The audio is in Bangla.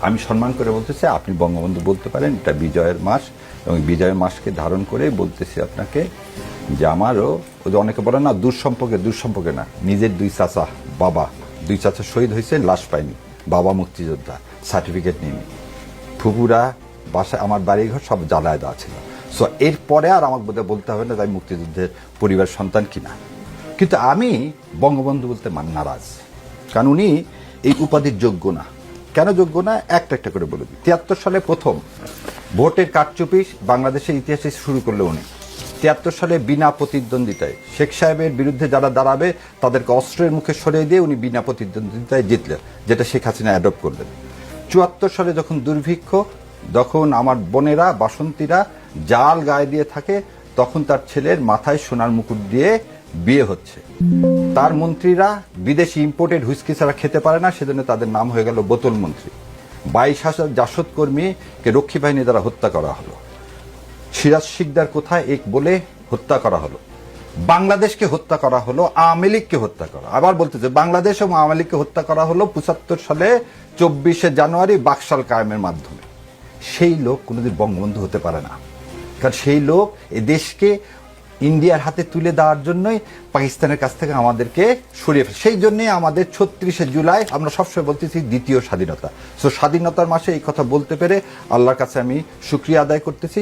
আমি সম্মান করে বলতেছি আপনি বঙ্গবন্ধু বলতে পারেন, এটা বিজয়ের মাস, এবং বিজয়ের মাসকে ধারণ করে বলতেছি আপনাকে যে আমারও ওই যে অনেকে বলে না দুঃসম্পর্কে না, নিজের দুই চাচা বাবা, দুই চাচা শহীদ হয়েছে, লাশ পাইনি, বাবা মুক্তিযোদ্ধা, সার্টিফিকেট নিইনি, ফুপুরা বাসায় আমার বাড়িঘর সব জ্বালায় দেওয়া ছিল। সো এরপরে আর আমাকে বোধহয় বলতে হবে না যে আমি মুক্তিযুদ্ধের পরিবার সন্তান কিনা। কিন্তু আমি বঙ্গবন্ধু বলতে নারাজ, কারণ উনি এই উপাধির যোগ্য না। কেন যোগ্য না একটা একটা করে বলে দিই। 73 সালে প্রথম ভোটের কারচুপি বাংলাদেশের ইতিহাসে শুরু করলো উনি। 73 সালে বিনা প্রতিদ্বন্দ্বিতায় শেখ সাহেবের বিরুদ্ধে যারা দাঁড়াবে তাদেরকে অস্ত্রের মুখে সরিয়ে দিয়ে উনি বিনা প্রতিদ্বন্দ্বিতায় জিতলেন, যেটা শেখ হাসিনা অ্যাডপ্ট করলেন। 74 সালে যখন দুর্ভিক্ষ, যখন আমার বোনেরা বাসন্তীরা জাল গায়ে দিয়ে থাকে, তখন তার ছেলের মাথায় সোনার মুকুট দিয়ে বিয়ে হচ্ছে। তার মন্ত্রীরা বিদেশি ইম্পোর্টেড হুইস্কি ছাড়া খেতে পারে না, সেজন্য তাদের নাম হয়ে গেল বোতল মন্ত্রী। 22,000 জাসদ কর্মীকে রক্ষী বাহিনী দ্বারা হত্যা করা হলো। সিরাজ শিকদার কোথায় এক বলে হত্যা করা হলো। বাংলাদেশকে হত্যা করা হলো, আওয়ামী লীগকে হত্যা করা। আবার বলতেছে বাংলাদেশ এবং আওয়ামী লীগকে হত্যা করা হলো 75 সালে 24শে জানুয়ারি বাকশাল কায়েমের মাধ্যমে। সেই লোক কোনোদিন বঙ্গবন্ধু হতে পারে না, কারণ সেই লোক এ দেশকে ইন্ডিয়ার হাতে তুলে দেওয়ার জন্যই পাকিস্তানের কাছ থেকে আমাদেরকে সরিয়ে ফেলে। সেই জন্যই আমাদের 36শে জুলাই আমরা সবসময় বলতেছি দ্বিতীয় স্বাধীনতা। সো স্বাধীনতার মাসে এই কথা বলতে পেরে আল্লাহর কাছে আমি শুকরিয়া আদায় করতেছি।